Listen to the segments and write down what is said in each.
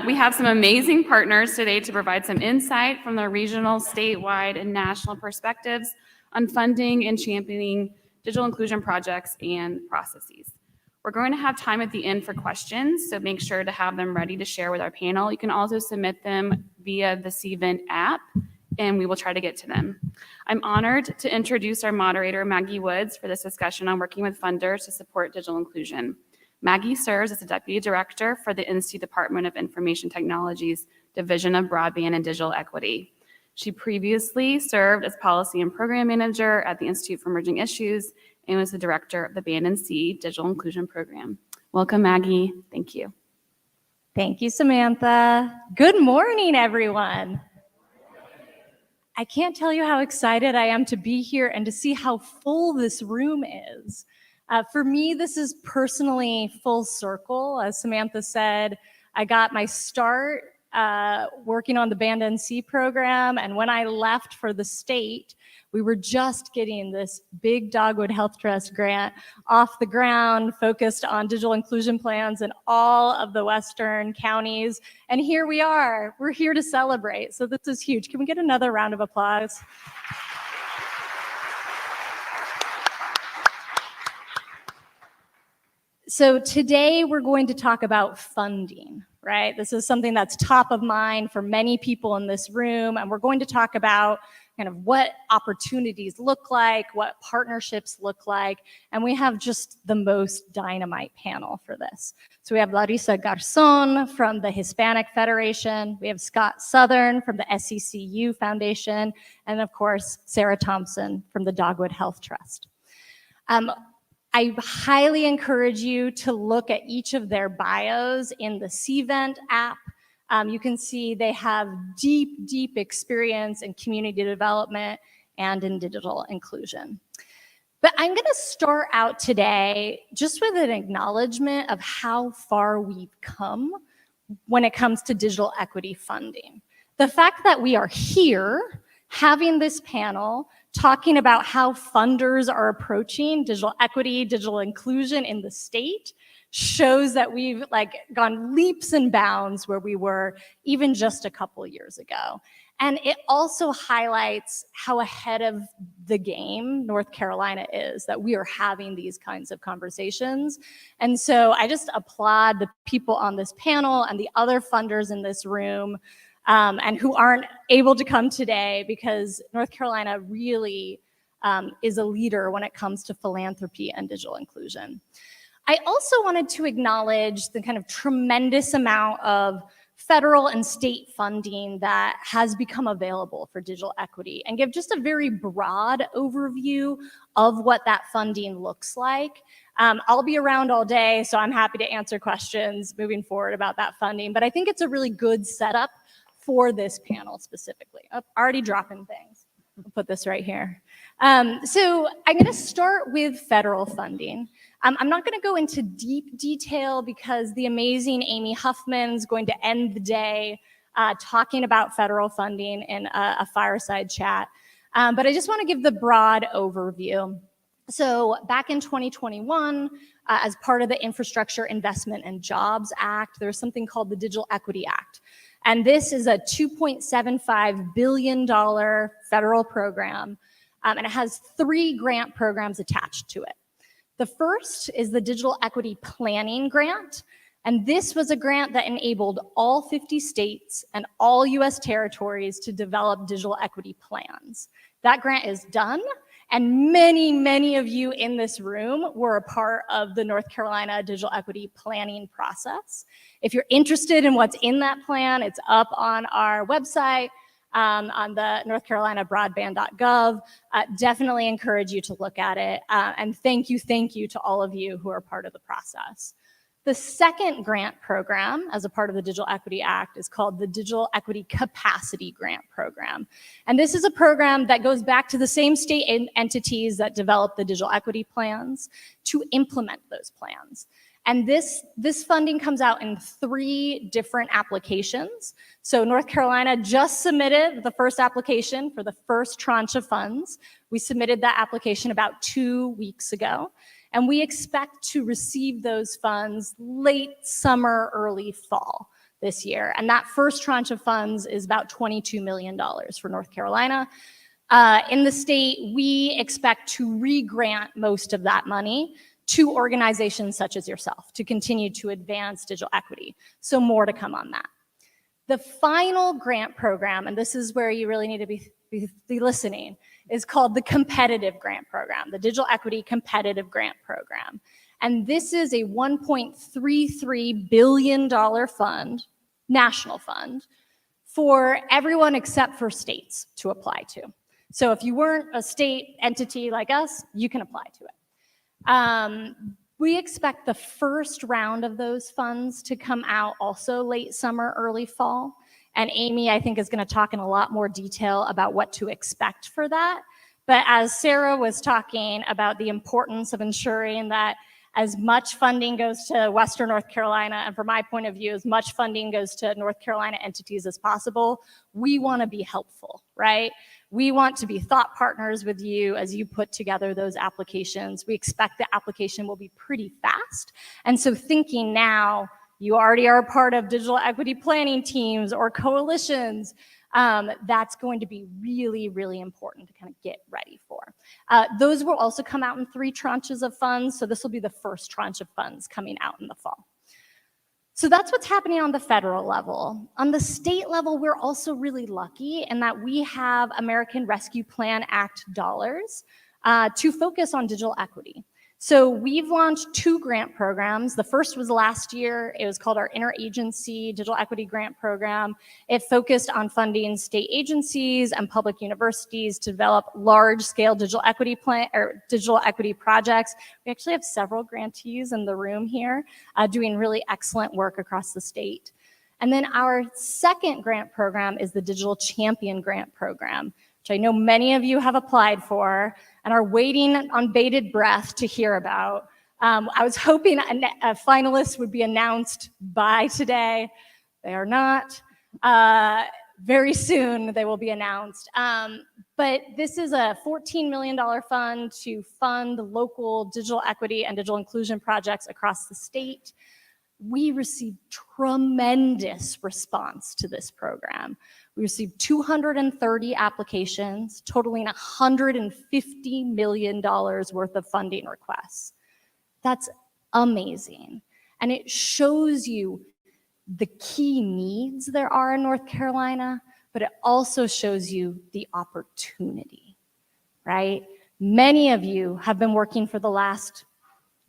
We have some amazing partners today to provide some insight from the regional, statewide, and national perspectives on funding and championing digital inclusion projects and processes. We're going to have time at the end for questions, so make sure to have them ready to share with our panel. You can also submit them via the CVent app, and we will try to get to them. I'm honored to introduce our moderator, Maggie Woods, for this discussion on working with funders to support digital inclusion. Maggie serves as the Deputy Director for the Institute Department of Information Technology's Division of Broadband and Digital Equity. She previously served as Policy and Program Manager at the Institute for Emerging Issues and was the Director of the Band and C Digital Inclusion Program. Welcome, Maggie. Thank you. Thank you, Samantha. Good morning, everyone. I can't tell you how excited I am to be here and to see how full this room is. For me, this is personally full circle. As Samantha said, I got my start working on the Band NC program, and when I left for the state, we were just getting this big Dogwood Health Trust grant off the ground, focused on digital inclusion plans in all of the Western counties. And here we are. We're here to celebrate. So this is huge. Can we get another round of applause? So today we're going to talk about funding, right? This is something that's top of mind for many people in this room, and we're going to talk about kind of what opportunities look like, what partnerships look like, and we have just the most dynamite panel for this. So we have Lariza Garzón from the Hispanic Federation, we have Scott Southern from the SECU Foundation, and of course, Sarah Thompson from the Dogwood Health Trust. I highly encourage you to look at each of their bios in the CVent app. You can see they have deep, deep experience in community development and in digital inclusion. But I'm gonna start out today just with an acknowledgement of how far we've come when it comes to digital equity funding. The fact that we are here having this panel talking about how funders are approaching digital equity, digital inclusion in the state shows that we've gone leaps and bounds where we were even just a couple years ago. And it also highlights how ahead of the game North Carolina is, that we are having these kinds of conversations. And so I just applaud the people on this panel and the other funders in this room and who aren't able to come today, because North Carolina really is a leader when it comes to philanthropy and digital inclusion. I also wanted to acknowledge the kind of tremendous amount of federal and state funding that has become available for digital equity and give just a very broad overview of what that funding looks like. I'll be around all day, so I'm happy to answer questions moving forward about that funding, but I think it's a really good setup for this panel specifically. Oh, already dropping things. I'll put this right here. So I'm gonna start with federal funding. I'm not gonna go into deep detail because the amazing Amy Huffman's going to end the day talking about federal funding in a fireside chat. But I just wanna give the broad overview. So back in 2021, as part of the Infrastructure Investment and Jobs Act, there was something called the Digital Equity Act. And this is a $2.75 billion federal program, and it has 3 grant programs attached to it. The first is the Digital Equity Planning Grant, and this was a grant that enabled all 50 states and all US territories to develop digital equity plans. That grant is done, and many, many of you in this room were a part of the North Carolina digital equity planning process. If you're interested in what's in that plan, it's up on our website, on the northcarolinabroadband.gov. Definitely encourage you to look at it. And thank you to all of you who are part of the process. The second grant program as a part of the Digital Equity Act is called the Digital Equity Capacity Grant Program. And this is a program that goes back to the same state entities that develop the digital equity plans to implement those plans. And this funding comes out in 3 different applications. So North Carolina just submitted the first application for the first tranche of funds. We submitted that application about 2 weeks ago. And we expect to receive those funds late summer, early fall. this year. And that first tranche of funds is about $22 million for North Carolina. In the state, we expect to re-grant most of that money to organizations such as yourself to continue to advance digital equity. So more to come on that. The final grant program, and this is where you really need to be listening, is called the Competitive Grant Program, the Digital Equity Competitive Grant Program. And this is a $1.33 billion fund, national fund, for everyone except for states to apply to. So if you weren't a state entity like us, you can apply to it. We expect the first round of those funds to come out also late summer, early fall. And Amy, I think, is going to talk in a lot more detail about what to expect for that. But as Sarah was talking about the importance of ensuring that as much funding goes to Western North Carolina, and from my point of view, as much funding goes to North Carolina entities as possible, we want to be helpful, right? We want to be thought partners with you as you put together those applications. We expect the application will be pretty fast. And so thinking now, you already are a part of digital equity planning teams or coalitions, that's going to be really, really important to kind of get ready for. Those will also come out in 3 tranches of funds. So this will be the first tranche of funds coming out in the fall. So that's what's happening on the federal level. On the state level, we're also really lucky in that we have American Rescue Plan Act dollars to focus on digital equity. So we've launched 2 grant programs. The first was last year. It was called our Interagency Digital Equity Grant Program. It focused on funding state agencies and public universities to develop large-scale digital equity projects. We actually have several grantees in the room here doing really excellent work across the state. And then our second grant program is the Digital Champion Grant Program, which I know many of you have applied for and are waiting on bated breath to hear about. I was hoping a finalist would be announced by today. They are not. Very soon they will be announced. But this is a $14 million fund to fund local digital equity and digital inclusion projects across the state. We received tremendous response to this program. We received 230 applications, totaling $150 million worth of funding requests. That's amazing. And it shows you the key needs there are in North Carolina, but it also shows you the opportunity, right? Many of you have been working for the last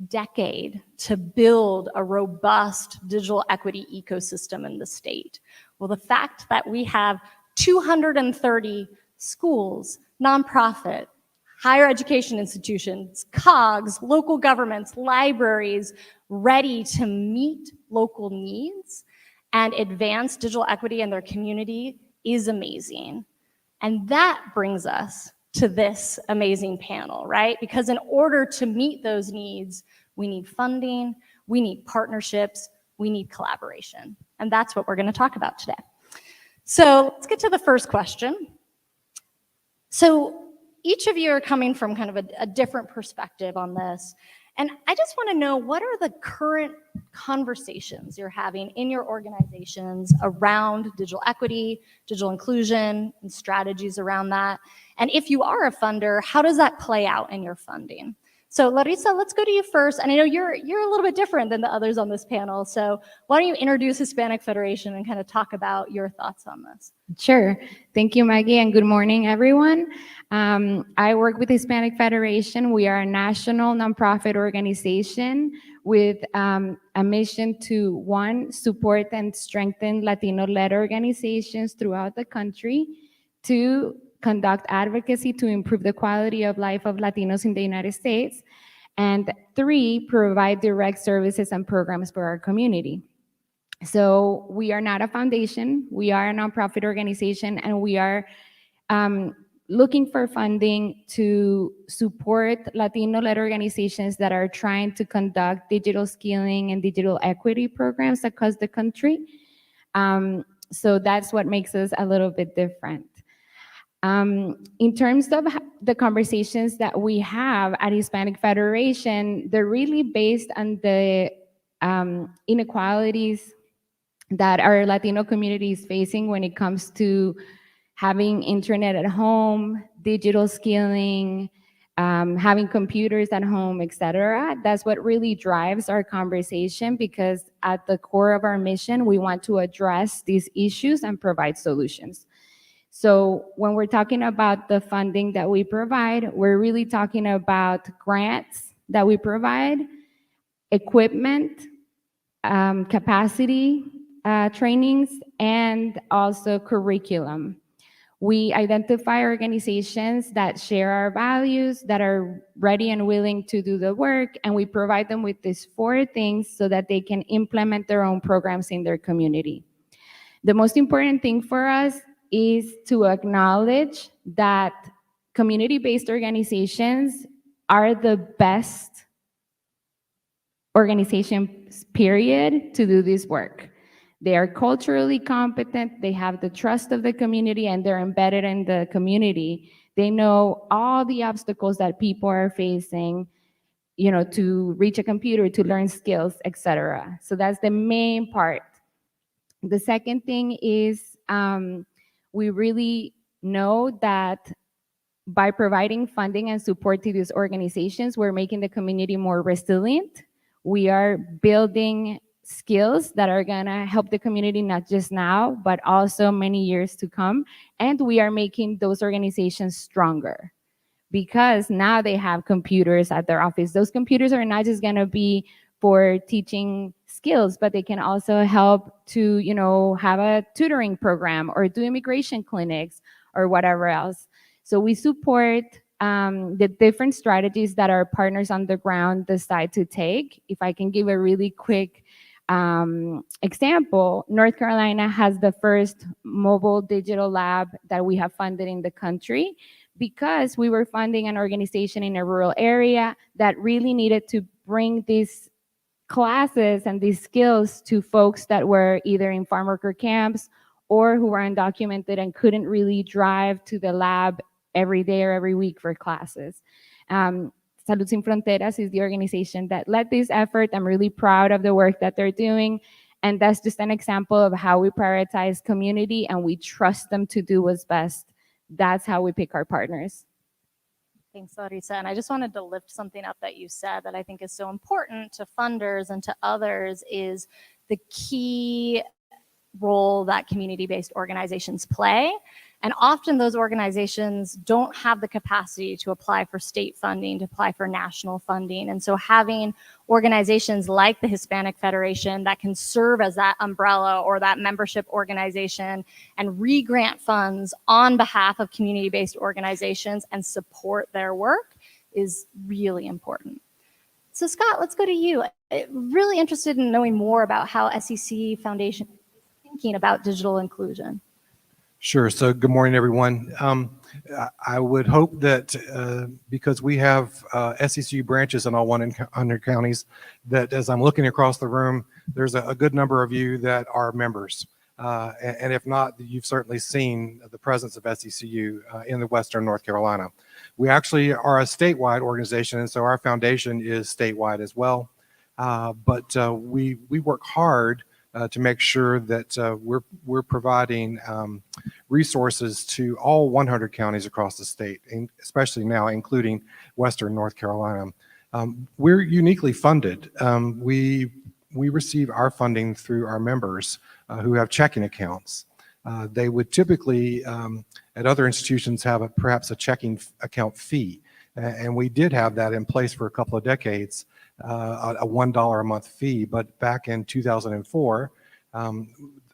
decade to build a robust digital equity ecosystem in the state. Well, the fact that we have 230 schools, nonprofit, higher education institutions, COGs, local governments, libraries, ready to meet local needs and advance digital equity in their community is amazing. And that brings us to this amazing panel, right? Because in order to meet those needs, we need funding, we need partnerships, we need collaboration. And that's what we're going to talk about today. So let's get to the first question. So each of you are coming from kind of a different perspective on this. And I just want to know, what are the current conversations you're having in your organizations around digital equity, digital inclusion, and strategies around that? And if you are a funder, how does that play out in your funding? So Lariza, let's go to you first. And I know you're a little bit different than the others on this panel. So why don't you introduce Hispanic Federation and kind of talk about your thoughts on this? Sure. Thank you, Maggie, and good morning, everyone. I work with Hispanic Federation. We are a national nonprofit organization with a mission to, 1, support and strengthen Latino-led organizations throughout the country, 2, conduct advocacy to improve the quality of life of Latinos in the United States, and 3, provide direct services and programs for our community. So we are not a foundation, we are a nonprofit organization, and we are looking for funding to support Latino-led organizations that are trying to conduct digital skilling and digital equity programs across the country. So that's what makes us a little bit different. In terms of the conversations that we have at Hispanic Federation, they're really based on the inequalities that our Latino community is facing when it comes to having internet at home, digital skilling, having computers at home, etc. That's what really drives our conversation, because at the core of our mission, we want to address these issues and provide solutions. So when we're talking about the funding that we provide, we're really talking about grants that we provide, equipment, capacity trainings, and also curriculum. We identify organizations that share our values, that are ready and willing to do the work, and we provide them with these 4 things so that they can implement their own programs in their community. The most important thing for us is to acknowledge that community-based organizations are the best organizations, period, to do this work. They are culturally competent, they have the trust of the community, and they're embedded in the community. They know all the obstacles that people are facing, to reach a computer, to learn skills, etc. So that's the main part. The second thing is we really know that by providing funding and support to these organizations, we're making the community more resilient. We are building skills that are gonna help the community not just now, but also many years to come. And we are making those organizations stronger because now they have computers at their office. Those computers are not just gonna be for teaching skills, but they can also help to, have a tutoring program or do immigration clinics or whatever else. So we support the different strategies that our partners on the ground decide to take. If I can give a really quick example, North Carolina has the first mobile digital lab that we have funded in the country because we were funding an organization in a rural area that really needed to bring these classes and these skills to folks that were either in farm worker camps or who were undocumented and couldn't really drive to the lab every day or every week for classes. Salud Sin Fronteras is the organization that led this effort. I'm really proud of the work that they're doing. And that's just an example of how we prioritize community and we trust them to do what's best. That's how we pick our partners. Thanks, Lariza. And I just wanted to lift something up that you said that I think is so important to funders and to others is the key role that community-based organizations play. And often those organizations don't have the capacity to apply for state funding, to apply for national funding. And so having organizations like the Hispanic Federation that can serve as that umbrella or that membership organization and re-grant funds on behalf of community-based organizations and support their work is really important. So Scott, let's go to you. I'm really interested in knowing more about how SEC Foundation is thinking about digital inclusion. Sure. So good morning, everyone. I would hope that because we have SECU branches in all 100 counties, that as I'm looking across the room, there's a good number of you that are members. And if not, you've certainly seen the presence of SECU in the Western North Carolina. We actually are a statewide organization, and so our foundation is statewide as well. But we work hard to make sure that we're providing resources to all 100 counties across the state, and especially now including Western North Carolina. We're uniquely funded. We receive our funding through our members who have checking accounts. They would typically, at other institutions, have perhaps a checking account fee. And we did have that in place for a couple of decades. A $1 a month fee, but back in 2004,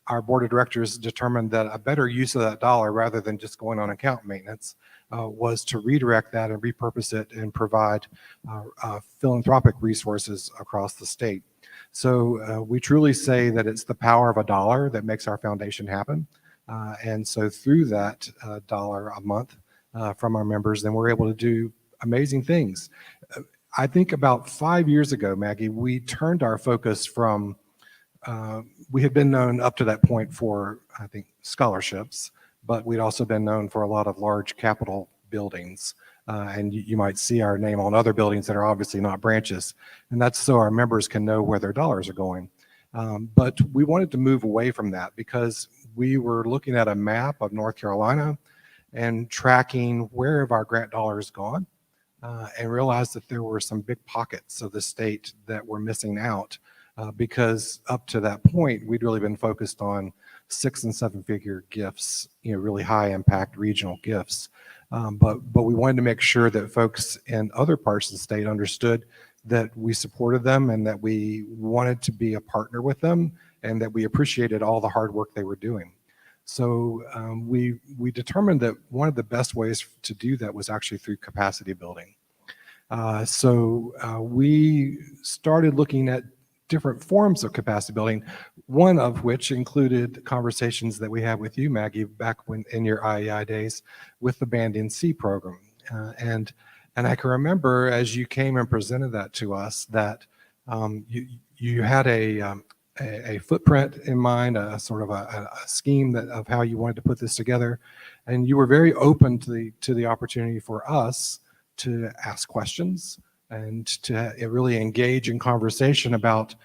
our board of directors determined that a better use of that dollar, rather than just going on account maintenance, was to redirect that and repurpose it and provide philanthropic resources across the state. So we truly say that it's the power of a dollar that makes our foundation happen. And so through that dollar a month from our members, then we're able to do amazing things. I think about 5 years ago, Maggie, we turned our focus from, we had been known up to that point for, I think, scholarships, but we'd also been known for a lot of large capital buildings. And you might see our name on other buildings that are obviously not branches. And that's so our members can know where their dollars are going. But we wanted to move away from that because we were looking at a map of North Carolina and tracking where have our grant dollars gone, and realized that there were some big pockets of the state that were missing out, because up to that point, we'd really been focused on 6- and 7-figure gifts, really high impact regional gifts. But we wanted to make sure that folks in other parts of the state understood that we supported them and that we wanted to be a partner with them and that we appreciated all the hard work they were doing. So we determined that one of the best ways to do that was actually through capacity building. So we started looking at different forms of capacity building, one of which included conversations that we had with you, Maggie, back when in your IEI days with the Band in C program. And I can remember as you came and presented that to us that you had a footprint in mind, a sort of a scheme of how you wanted to put this together, and you were very open to the opportunity for us to ask questions and to really engage in conversation about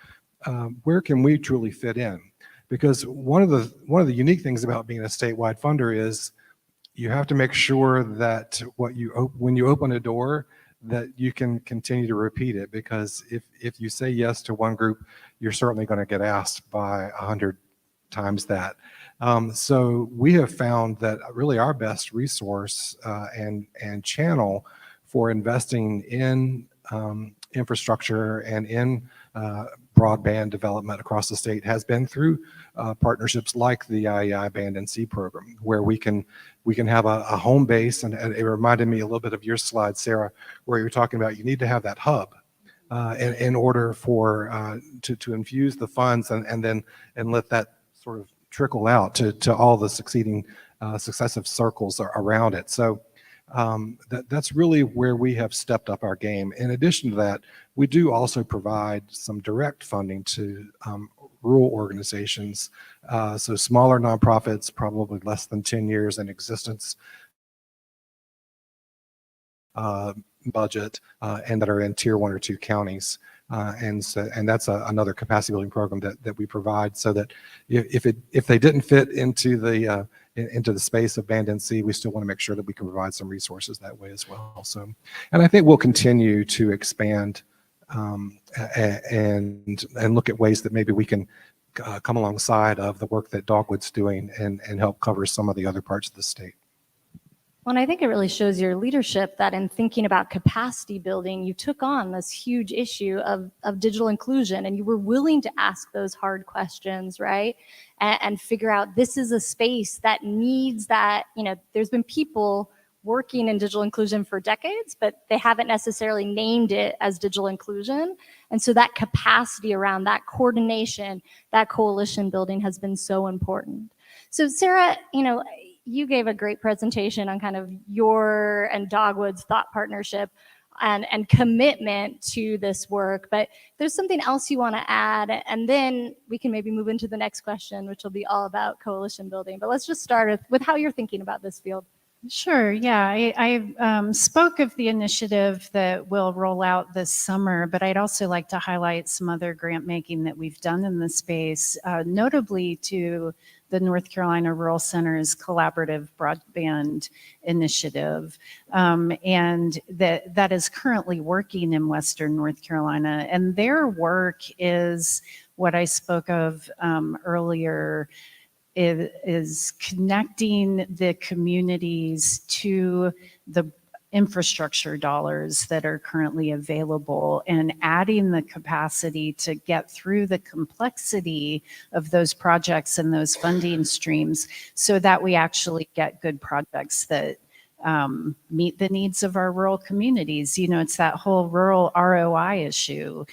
where can we truly fit in. Because one of the unique things about being a statewide funder is you have to make sure that when you open a door, that you can continue to repeat it, because if you say yes to one group, you're certainly going to get asked by 100 times that. So we have found that really our best resource and channel for investing in infrastructure and in broadband development across the state has been through partnerships like the IEI Band and C program, where we can have a home base. And it reminded me a little bit of your slide, Sarah, where you're talking about you need to have that hub in order for to infuse the funds and let that sort of trickle out to all the successive circles around it. So that's really where we have stepped up our game. In addition to that, we do also provide some direct funding to rural organizations, so smaller nonprofits, probably less than 10 years in existence, budget, and that are in tier 1 or 2 counties. And that's another capacity building program that we provide, so that if they didn't fit into the space of Band and C, we still want to make sure that we can provide some resources that way as well. So, and I think we'll continue to expand and look at ways that maybe we can come alongside of the work that Dogwood's doing and help cover some of the other parts of the state. Well, and I think it really shows your leadership that in thinking about capacity building, you took on this huge issue of digital inclusion, and you were willing to ask those hard questions, right? And figure out this is a space that needs that. There's been people working in digital inclusion for decades, but they haven't necessarily named it as digital inclusion. And so that capacity around that coordination, that coalition building has been so important. So Sarah, you gave a great presentation on kind of your and Dogwood's thought partnership and commitment to this work, but there's something else you want to add, and then we can maybe move into the next question, which will be all about coalition building. But let's just start with how you're thinking about this field. Sure. Yeah, I spoke of the initiative that will roll out this summer, but I'd also like to highlight some other grant making that we've done in the space, notably to the North Carolina Rural Center's Collaborative Broadband Initiative, and that is currently working in Western North Carolina. And their work is what I spoke of earlier, is connecting the communities to the infrastructure dollars that are currently available and adding the capacity to get through the complexity of those projects and those funding streams so that we actually get good projects that meet the needs of our rural communities. It's that whole rural ROI issue.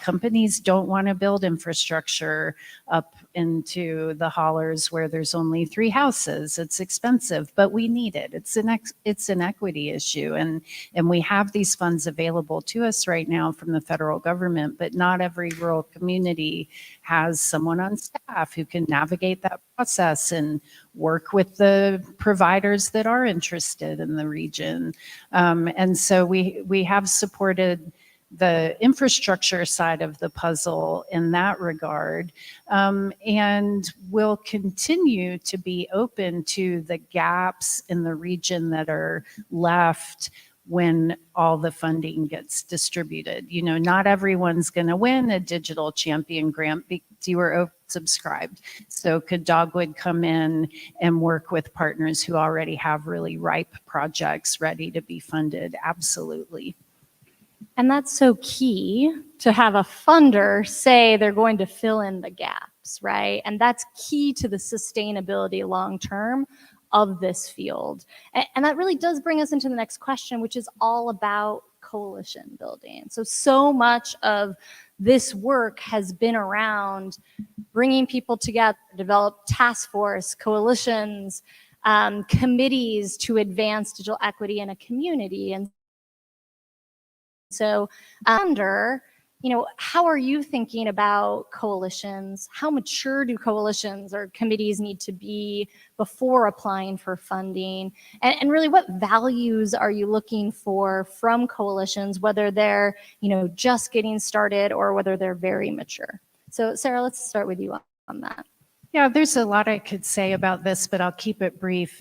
Companies don't want to build infrastructure up into the hollers where there's only 3 houses. It's expensive, but we need it. It's an equity issue, and we have these funds available to us right now from the federal government, but not every rural community has someone on staff who can navigate that process and work with the providers that are interested in the region. And so we have supported the infrastructure side of the puzzle in that regard, and will continue to be open to the gaps in the region that are left when all the funding gets distributed. You know, not everyone's going to win a digital champion grant because you were subscribed. So could Dogwood come in and work with partners who already have really ripe projects ready to be funded? Absolutely. And that's so key to have a funder say they're going to fill in the gaps, right? And that's key to the sustainability long-term of this field. And that really does bring us into the next question, which is all about coalition building. So much of this work has been around bringing people together, develop task force, coalitions, committees to advance digital equity in a community. And so, you know, how are you thinking about coalitions? How mature do coalitions or committees need to be before applying for funding? And really, what values are you looking for from coalitions, whether they're, you know, just getting started or whether they're very mature? So, Sarah, let's start with you on that. Yeah, there's a lot I could say about this, but I'll keep it brief.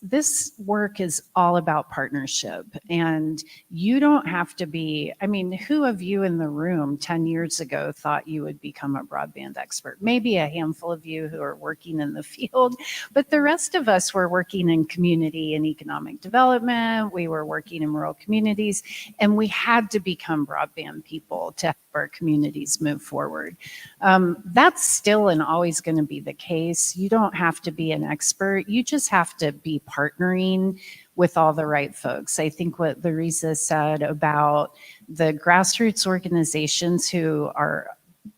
This work is all about partnership, and you don't have to be, I mean, who of you in the room 10 years ago thought you would become a broadband expert? Maybe a handful of you who are working in the field, but the rest of us were working in community and economic development. We were working in rural communities, and we had to become broadband people to help our communities move forward. That's still and always going to be the case. You don't have to be an expert. You just have to be partnering with all the right folks. I think what Lariza said about the grassroots organizations who are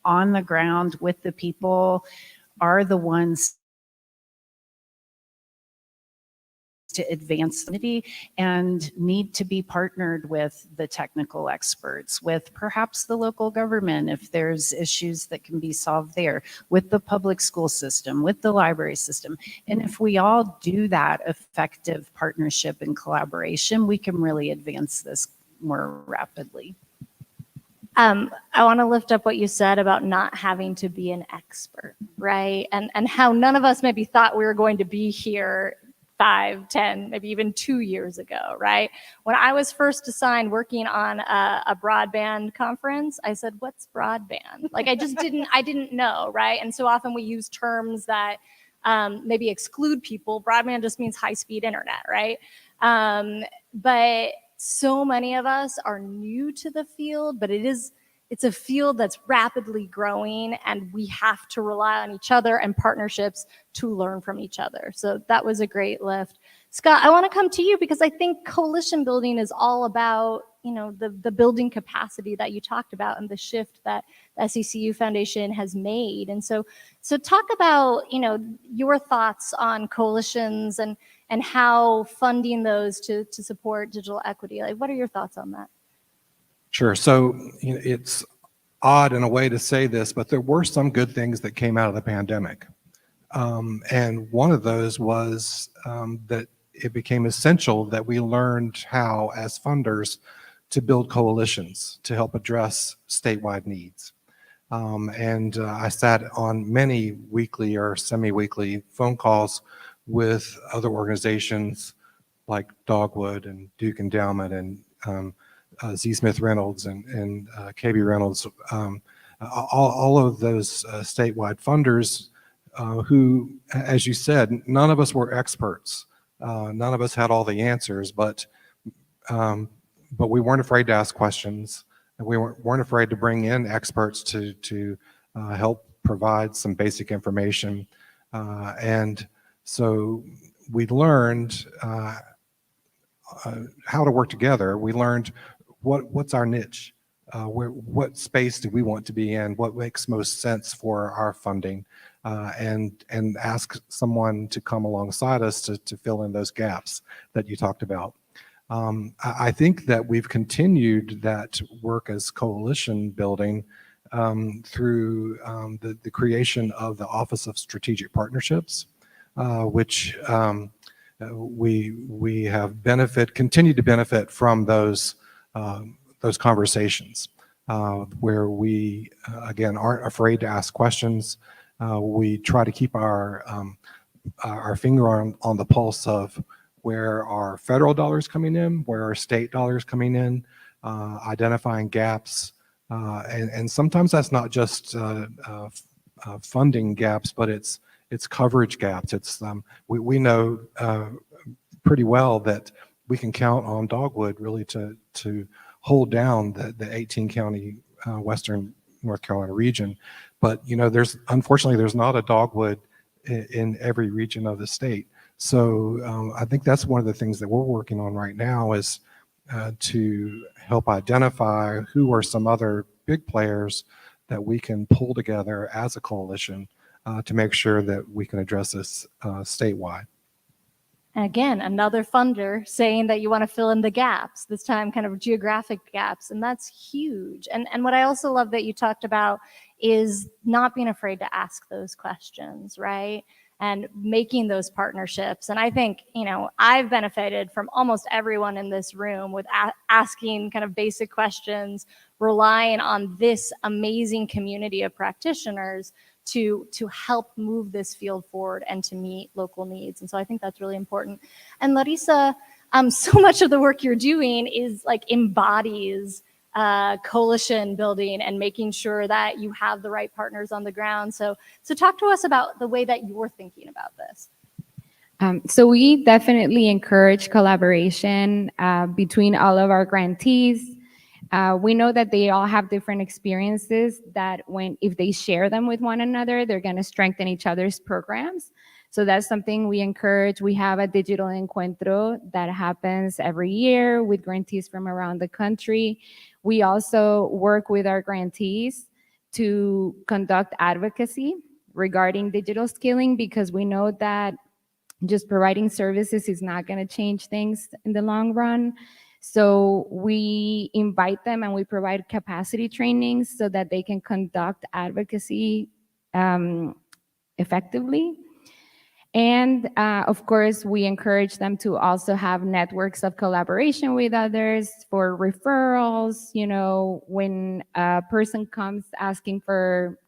on the ground with the people are the ones to advance community and need to be partnered with the technical experts, with perhaps the local government if there's issues that can be solved there, with the public school system, with the library system. And if we all do that effective partnership and collaboration, we can really advance this more rapidly. I want to lift up what you said about not having to be an expert, right? And how none of us maybe thought we were going to be here 5, 10, maybe even 2 years ago, right? When I was first assigned working on a broadband conference, I said, what's broadband? Like, I didn't know, right? And so often we use terms that maybe exclude people. Broadband just means high-speed internet, right? But so many of us are new to the field, but it's a field that's rapidly growing, and we have to rely on each other and partnerships to learn from each other. So that was a great lift. Scott, I want to come to you because I think coalition building is all about, you know, the building capacity that you talked about and the shift that the SECU Foundation has made. And so talk about, you know, your thoughts on coalitions and how funding those to support digital equity. Like, what are your thoughts on that? Sure. So, you know, it's odd in a way to say this, but there were some good things that came out of the pandemic. And one of those was that it became essential that we learned how, as funders, to build coalitions to help address statewide needs. I sat on many weekly or semi-weekly phone calls with other organizations like Dogwood and Duke Endowment and Z. Smith Reynolds and KB Reynolds, all of those statewide funders who, as you said, none of us were experts. None of us had all the answers, but we weren't afraid to ask questions, and we weren't afraid to bring in experts to help provide some basic information. And so we learned how to work together. We learned what's our niche, what space do we want to be in, what makes most sense for our funding, and ask someone to come alongside us to fill in those gaps that you talked about. I think that we've continued that work as coalition building through the creation of the Office of Strategic Partnerships, which we have continued to benefit from those those conversations where we, again, aren't afraid to ask questions. We try to keep our finger on the pulse of where are federal dollars coming in, where are state dollars coming in, identifying gaps. And sometimes that's not just funding gaps, but it's coverage gaps. It's we know pretty well that we can count on Dogwood really to hold down the 18 county Western North Carolina region. But unfortunately there's not a Dogwood in every region of the state. So I think that's one of the things that we're working on right now is to help identify who are some other big players that we can pull together as a coalition to make sure that we can address this statewide. And again, another funder saying that you want to fill in the gaps, this time kind of geographic gaps, and that's huge. And what I also love that you talked about is not being afraid to ask those questions, right? And making those partnerships. And I think, I've benefited from almost everyone in this room with asking kind of basic questions, relying on this amazing community of practitioners to help move this field forward and to meet local needs. And so I think that's really important. And Lariza, so much of the work you're doing is embodies coalition building and making sure that you have the right partners on the ground. So talk to us about the way that you're thinking about this. So we definitely encourage collaboration between all of our grantees. We know that they all have different experiences that if they share them with one another, they're going to strengthen each other's programs. So that's something we encourage. We have a digital encuentro that happens every year with grantees from around the country. We also work with our grantees to conduct advocacy regarding digital skilling, because we know that just providing services is not going to change things in the long run. So we invite them and we provide capacity trainings so that they can conduct advocacy effectively. And of course, we encourage them to also have networks of collaboration with others for referrals. When a person comes asking for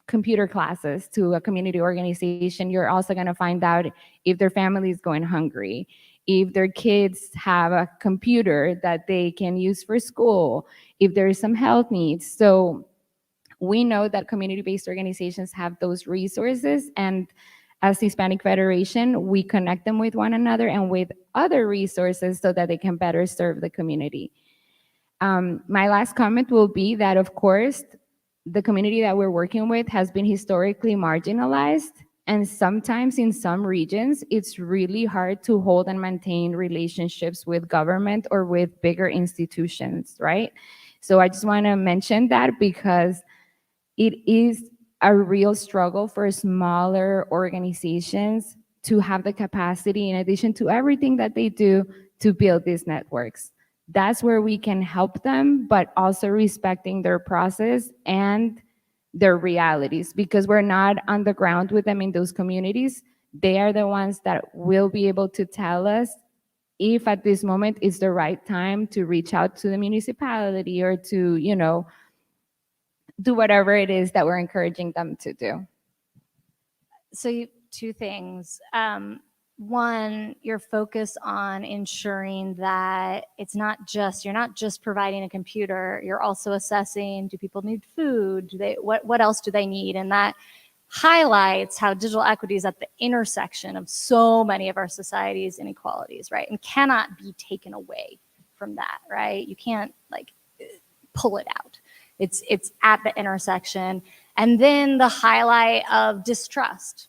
computer classes to a community organization, you're also going to find out if their family is going hungry, if their kids have a computer that they can use for school, if there is some health needs. So we know that community-based organizations have those resources, and as the Hispanic Federation, we connect them with one another and with other resources so that they can better serve the community. My last comment will be that, of course, the community that we're working with has been historically marginalized, and sometimes in some regions, it's really hard to hold and maintain relationships with government or with bigger institutions, right? So I just want to mention that because it is a real struggle for smaller organizations to have the capacity, in addition to everything that they do, to build these networks. That's where we can help them, but also respecting their process and their realities, because we're not on the ground with them in those communities. They are the ones that will be able to tell us if at this moment is the right time to reach out to the municipality or to, do whatever it is that we're encouraging them to do. So two things. One, your focus on ensuring that you're not just providing a computer, you're also assessing, do people need food? What else do they need? And that highlights how digital equity is at the intersection of so many of our society's inequalities, right? And cannot be taken away from that, right? You can't pull it out. It's at the intersection. And then the highlight of distrust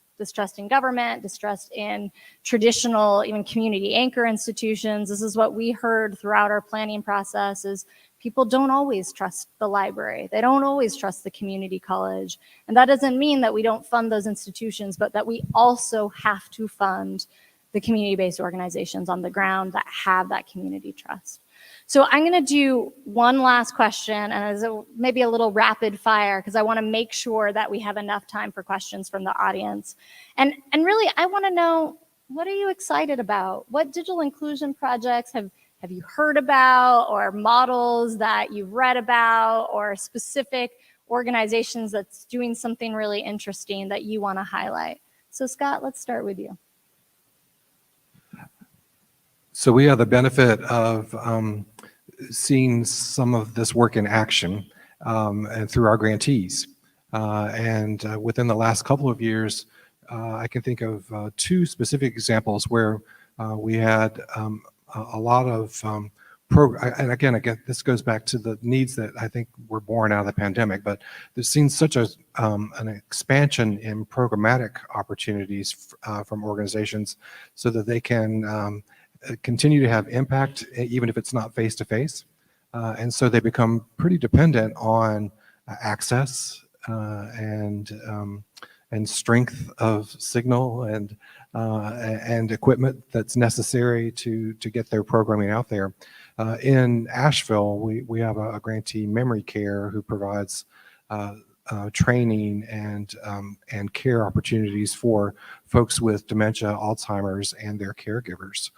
in government, distrust in traditional, even community anchor institutions. This is what we heard throughout our planning process is people don't always trust the library. They don't always trust the community college. And that doesn't mean that we don't fund those institutions, but that we also have to fund the community-based organizations on the ground that have that community trust. So I'm going to do one last question, and as maybe a little rapid fire, because I want to make sure that we have enough time for questions from the audience. And really, I want to know, what are you excited about? What digital inclusion projects have have you heard about, or models that you've read about, or specific organizations that's doing something really interesting that you want to highlight? So Scott, let's start with you. So we have the benefit of seeing some of this work in action and through our grantees. And within the last couple of years, I can think of two specific examples where we had a lot of and again, this goes back to the needs that I think were born out of the pandemic, but there's seen such an expansion in programmatic opportunities from organizations so that they can continue to have impact, even if it's not face-to-face. And so they become pretty dependent on access and strength of signal and equipment that's necessary to get their programming out there. In Asheville, we have a grantee, Memory Care, who provides training and care opportunities for folks with dementia, Alzheimer's, and their caregivers.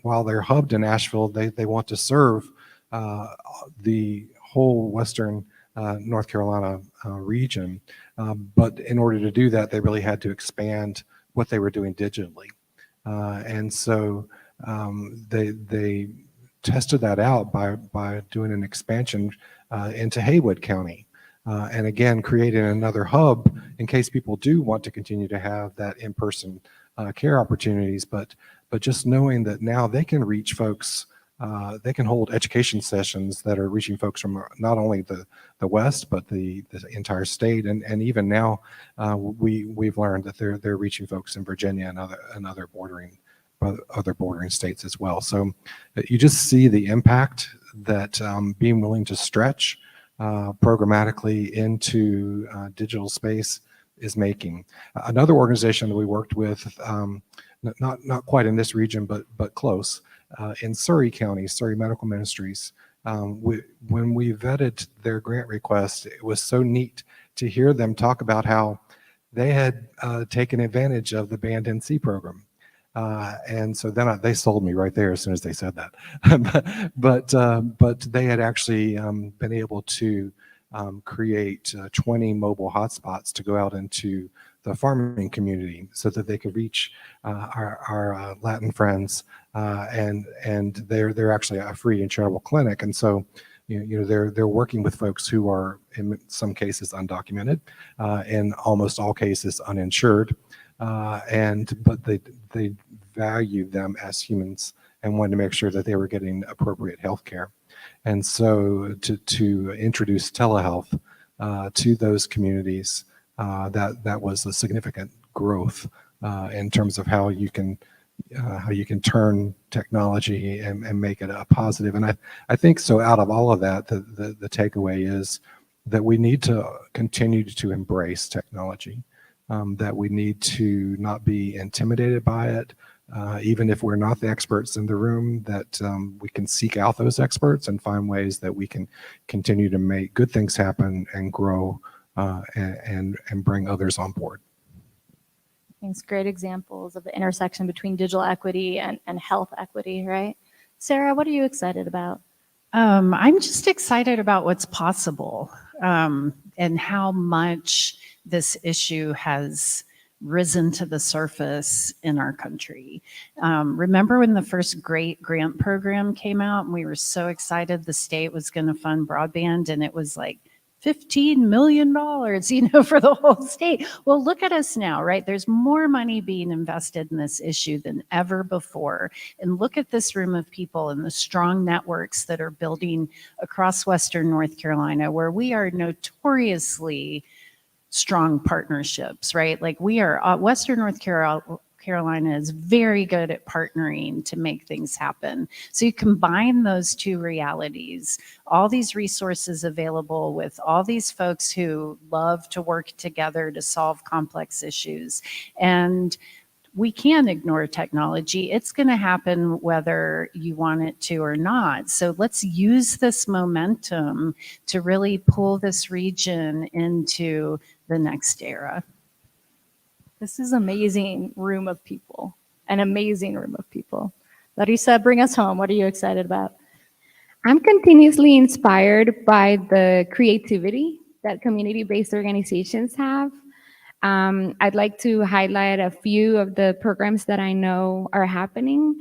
While they're hubbed in Asheville, they want to serve the whole Western North Carolina region. But in order to do that, they really had to expand what they were doing digitally. And so they tested that out by doing an expansion into Haywood County. And again, creating another hub in case people do want to continue to have that in-person care opportunities, but just knowing that now they can reach folks, they can hold education sessions that are reaching folks from not only the West, but the entire state. And even now, we've learned that they're reaching folks in Virginia and other bordering states as well. So you just see the impact that being willing to stretch programmatically into digital space is making. Another organization that we worked with, not quite in this region, but close, in Surrey County, Surrey Medical Ministries. When we vetted their grant request, it was so neat to hear them talk about how they had taken advantage of the Band NC program. And so then they sold me right there as soon as they said that. but they had actually been able to create 20 mobile hotspots to go out into the farming community so that they could reach our Latin friends, and they're actually a free and charitable clinic. And so they're working with folks who are in some cases undocumented, in almost all cases uninsured, but they value them as humans and wanted to make sure that they were getting appropriate health care. And so to introduce telehealth to those communities, that was a significant growth in terms of how you can turn technology and make it a positive. And I think so out of all of that, the takeaway is that we need to continue to embrace technology, that we need to not be intimidated by it. Even if we're not the experts in the room, that we can seek out those experts and find ways that we can continue to make good things happen and grow and bring others on board. It's great examples of the intersection between digital equity and health equity, right? Sarah, what are you excited about? I'm just excited about what's possible and how much this issue has risen to the surface in our country. Remember when the first great grant program came out and we were so excited the state was going to fund broadband, and it was like $15 million, for the whole state. Well, look at us now, right? There's more money being invested in this issue than ever before. And look at this room of people and the strong networks that are building across Western North Carolina, where we are notoriously strong partnerships, right? Like we are, Western North Carolina is very good at partnering to make things happen. So you combine those two realities, all these resources available with all these folks who love to work together to solve complex issues. And we can't ignore technology. It's going to happen whether you want it to or not. So let's use this momentum to really pull this region into the next era. This is an amazing room of people, an amazing room of people. Larissa, bring us home. What are you excited about? I'm continuously inspired by the creativity that community-based organizations have. I'd like to highlight a few of the programs that I know are happening.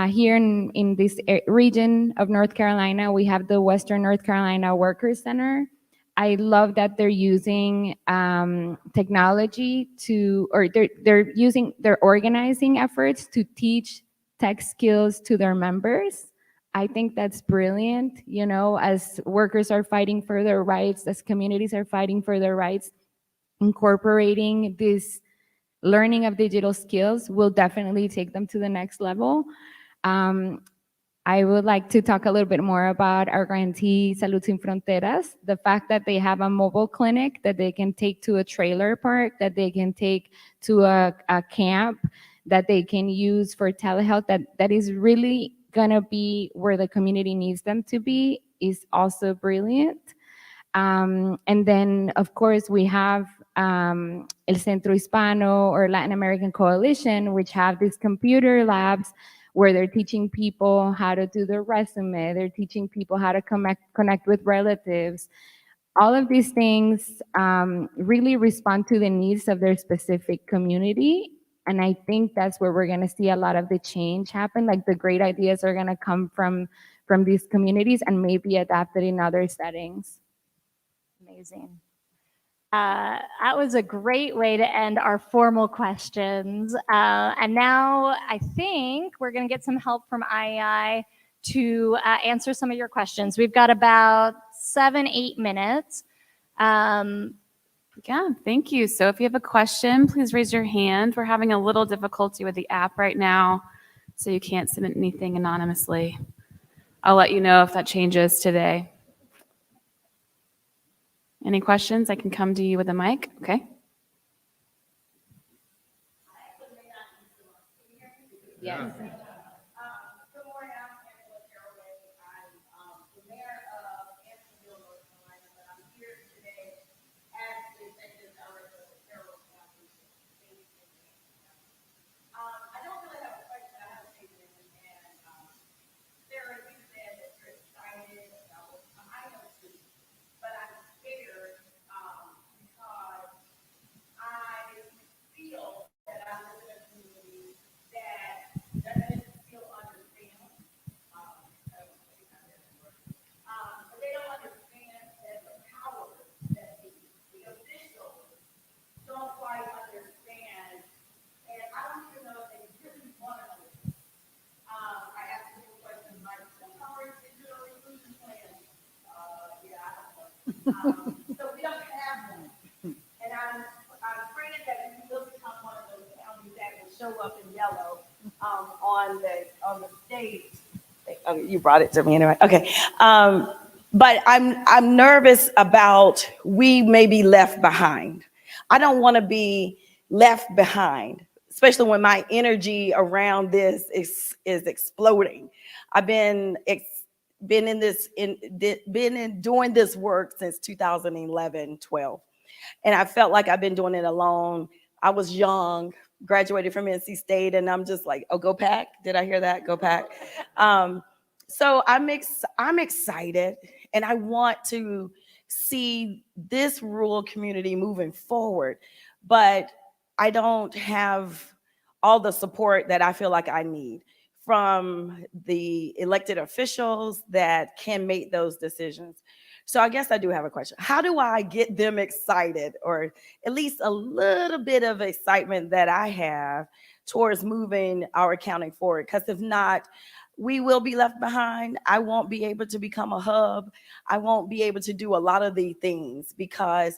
Here in this region of North Carolina, we have the Western North Carolina Workers Center. I love that they're using technology or they're organizing efforts to teach tech skills to their members. I think that's brilliant, as workers are fighting for their rights, as communities are fighting for their rights, incorporating this learning of digital skills will definitely take them to the next level. I would like to talk a little bit more about our grantee Salud Sin Fronteras, the fact that they have a mobile clinic that they can take to a trailer park, that they can take to a camp, that they can use for telehealth, that is really gonna be where the community needs them to be, is also brilliant. And then, of course, we have El Centro Hispano or Latin American Coalition, which have these computer labs where they're teaching people how to do their resume, they're teaching people how to connect with relatives. All of these things really respond to the needs of their specific community. And I think that's where we're gonna see a lot of the change happen. Like the great ideas are gonna come from these communities and maybe adapted in other settings. Amazing. That was a great way to end our formal questions. And now I think we're going to get some help from IEI to answer some of your questions. We've got about 7-8 minutes. Yeah, thank you. So if you have a question, please raise your hand. We're having a little difficulty with the app right now, so you can't submit anything anonymously. I'll let you know if that changes today. Any questions? I can come to you with a mic. Okay. Yes. So we don't have them. And I'm afraid that we will become one of those counties that will show up in yellow on the state. Oh, you brought it to me anyway. Okay. But I'm nervous about we may be left behind. I don't want to be left behind, especially when my energy around this is exploding. I've been doing this work since 2011, 12. And I felt like I've been doing it alone. I was young, graduated from NC State, and I'm just like, oh, go Pack. Did I hear that? Go Pack. So I'm excited, and I want to see this rural community moving forward, but I don't have all the support that I feel like I need from the elected officials that can make those decisions. So I guess I do have a question. How do I get them excited, or at least a little bit of excitement that I have towards moving our county forward? Because if not, we will be left behind. I won't be able to become a hub. I won't be able to do a lot of the things because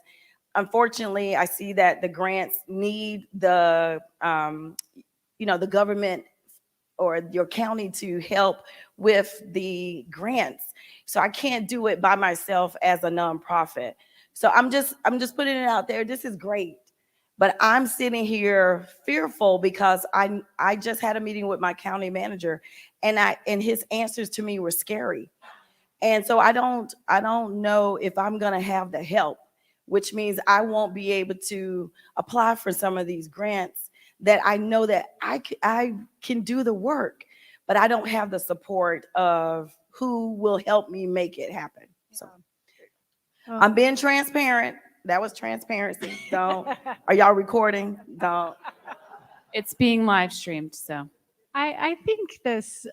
unfortunately I see that the grants need the, the government or your county to help with the grants. So I can't do it by myself as a nonprofit. So I'm just putting it out there. This is great, but I'm sitting here fearful because I just had a meeting with my county manager, and his answers to me were scary. And so I don't know if I'm gonna have the help, which means I won't be able to apply for some of these grants that I know that I can do the work, but I don't have the support of who will help me make it happen. So Well, I'm being transparent. That was transparency. Don't. Are y'all recording? Don't. It's being live streamed, so. I think this,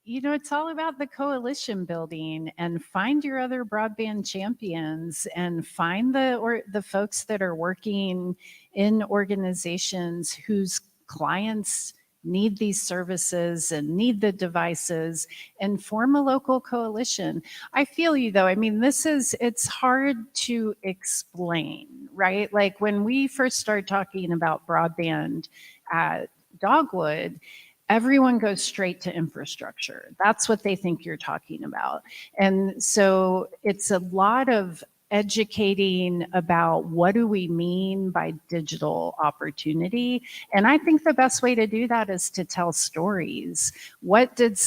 it's all about the coalition building, and find your other broadband champions, and find the folks that are working in organizations whose clients need these services and need the devices, and form a local coalition. I feel you though. I mean, it's hard to explain, right? Like when we first started talking about broadband at Dogwood, everyone goes straight to infrastructure. That's what they think you're talking about. And so it's a lot of educating about what do we mean by digital opportunity. And I think the best way to do that is to tell stories. How did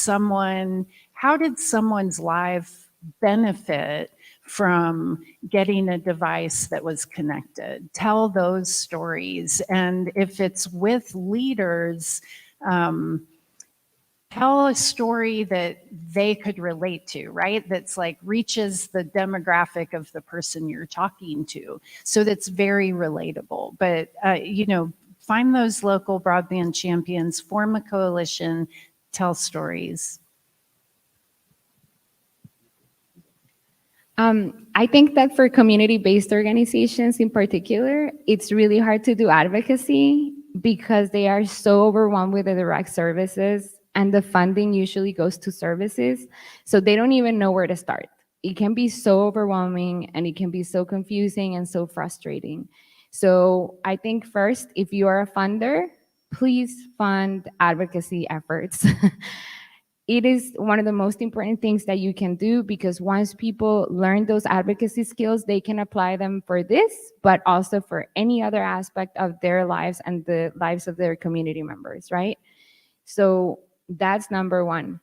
someone's life benefit from getting a device that was connected? Tell those stories. And if it's with leaders, tell a story that they could relate to, right? That's like reaches the demographic of the person you're talking to. So that's very relatable. But, find those local broadband champions, form a coalition, tell stories. I think that for community-based organizations in particular, it's really hard to do advocacy because they are so overwhelmed with the direct services, and the funding usually goes to services. So they don't even know where to start. It can be so overwhelming, and it can be so confusing and so frustrating. So I think first, if you are a funder, please fund advocacy efforts. It is one of the most important things that you can do, because once people learn those advocacy skills, they can apply them for this, but also for any other aspect of their lives and the lives of their community members, right? So that's number one.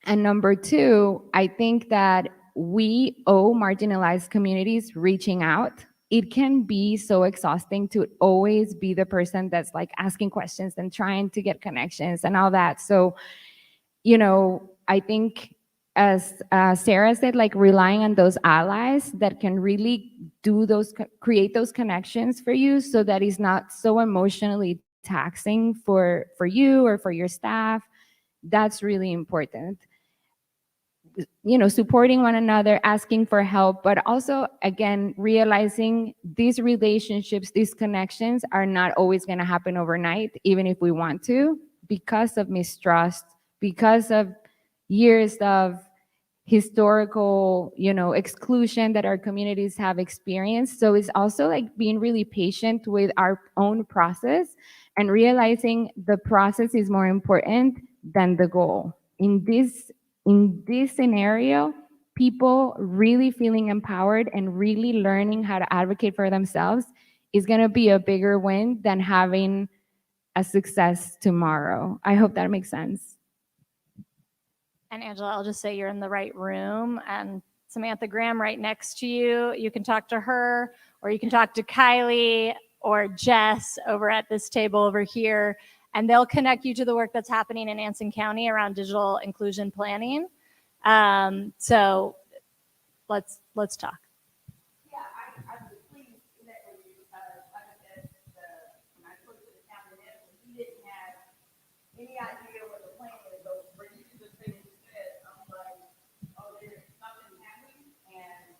And number two, I think that we owe marginalized communities reaching out. It can be so exhausting to always be the person that's like asking questions and trying to get connections and all that. So I think as Sarah said, like relying on those allies that can really create those connections for you, so that it's not so emotionally taxing for you or for your staff. That's really important. Supporting one another, asking for help, but also, again, realizing these relationships, these connections are not always going to happen overnight, even if we want to, because of mistrust, because of years of historical, exclusion that our communities have experienced. So it's also like being really patient with our own process and realizing the process is more important than the goal. In this scenario, people really feeling empowered and really learning how to advocate for themselves is going to be a bigger win than having a success tomorrow. I hope that makes sense. And Angela, I'll just say you're in the right room, and Samantha Graham right next to you. You can talk to her, or you can talk to Kylie or Jess over at this table over here, and they'll connect you to the work that's happening in Anson County around digital inclusion planning. So let's talk. Yeah, I was pleased to connect with you because, like I said, when I spoke to the county manager, he didn't have any idea what the plan is. So for you to just say what you said, I'm like, oh, there's something happening, and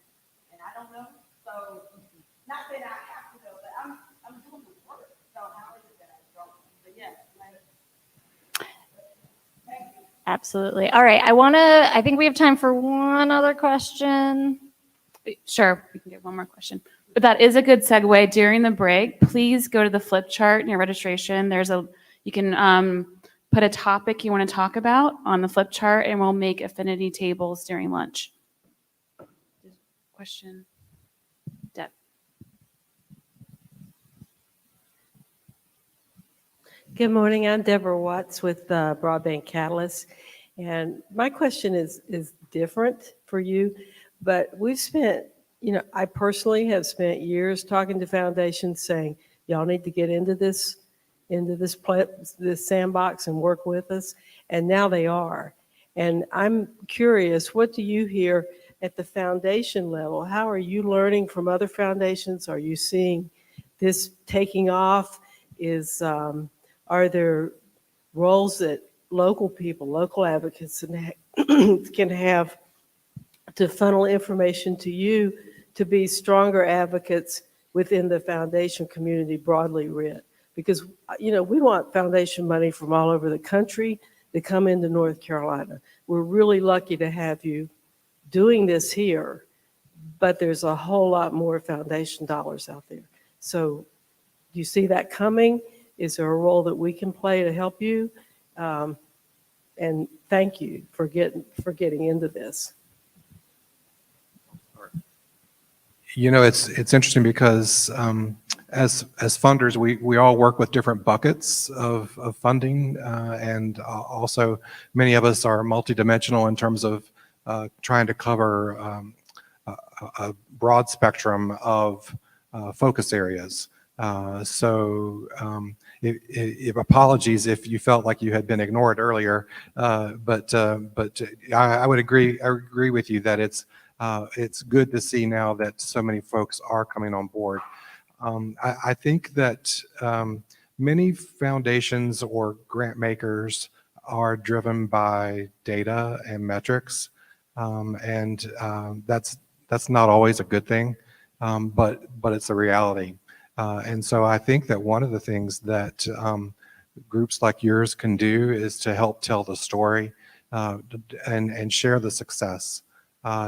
I don't know. So not that I have to know, but I'm doing the work. So how is it that I don't? But yeah, thank you. Absolutely. All right. I think we have time for one other question. Sure, we can get one more question. But that is a good segue. During the break, please go to the flip chart in your registration. You can put a topic you want to talk about on the flip chart, and we'll make affinity tables during lunch. Question, Deb. Good morning. I'm Deborah Watts with Broadband Catalyst. And my question is different for you, but we've spent, I personally have spent years talking to foundations saying, y'all need to get into this into this sandbox and work with us, and now they are. And I'm curious, what do you hear at the foundation level? How are you learning from other foundations? Are you seeing this taking off? Are there roles that local people, local advocates can have to funnel information to you to be stronger advocates within the foundation community broadly writ? Because, we want foundation money from all over the country to come into North Carolina. We're really lucky to have you doing this here, but there's a whole lot more foundation dollars out there. So do you see that coming? Is there a role that we can play to help you? And thank you for getting into this. It's interesting because as funders, we all work with different buckets of funding, and also many of us are multidimensional in terms of trying to cover a broad spectrum of focus areas. If apologies if you felt like you had been ignored earlier, but I would agree. I agree with you that it's good to see now that so many folks are coming on board. I think that many foundations or grant makers are driven by data and metrics, and that's not always a good thing, but it's a reality. And so I think that one of the things that groups like yours can do is to help tell the story and share the success,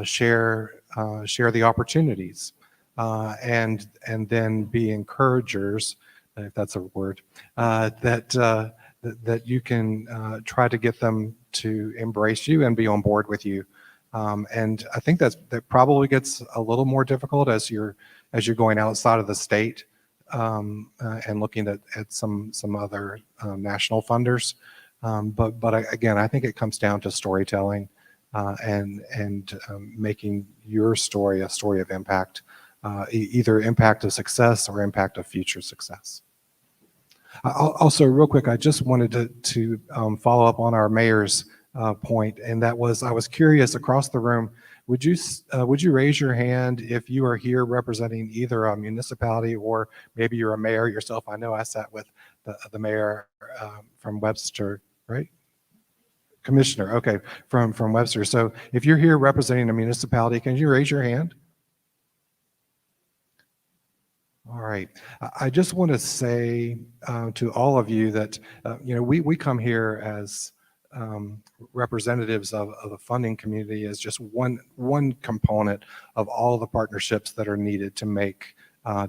share the opportunities, and then be encouragers, if that's a word, that you can try to get them to embrace you and be on board with you. And I think that probably gets a little more difficult as you're going outside of the state and looking at some other national funders. But again, I think it comes down to storytelling and making your story a story of impact, either impact of success or impact of future success. Also, real quick, I just wanted to follow up on our mayor's point, and that was, I was curious across the room, would you raise your hand if you are here representing either a municipality or maybe you're a mayor yourself? I know I sat with the mayor from Webster, right? Commissioner, okay, from Webster. So if you're here representing a municipality, can you raise your hand? All right. I just want to say to all of you that we come here as representatives of the funding community as just one component of all the partnerships that are needed to make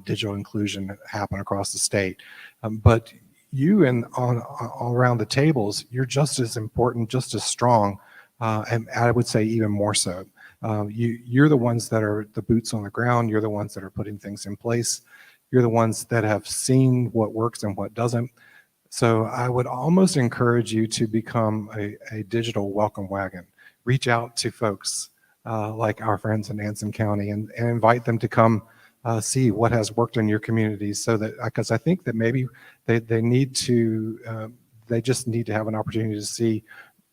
digital inclusion happen across the state. But you and all around the tables, you're just as important, just as strong, and I would say even more so. You're the ones that are the boots on the ground. You're the ones that are putting things in place. You're the ones that have seen what works and what doesn't. So I would almost encourage you to become a digital welcome wagon. Reach out to folks like our friends in Anson County and invite them to come see what has worked in your communities, so that, because I think that maybe they just need to have an opportunity to see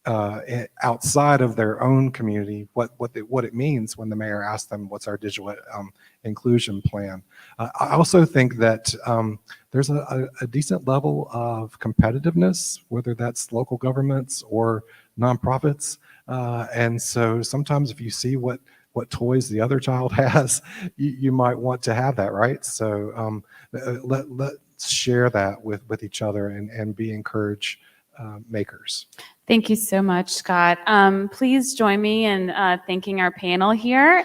outside of their own community what it means when the mayor asks them, what's our digital inclusion plan. I also think that there's a decent level of competitiveness, whether that's local governments or nonprofits, and so sometimes if you see what toys the other child has, you might want to have that, right? So let's share that with each other and be encouraged makers. Thank you so much, Scott. Please join me in thanking our panel here.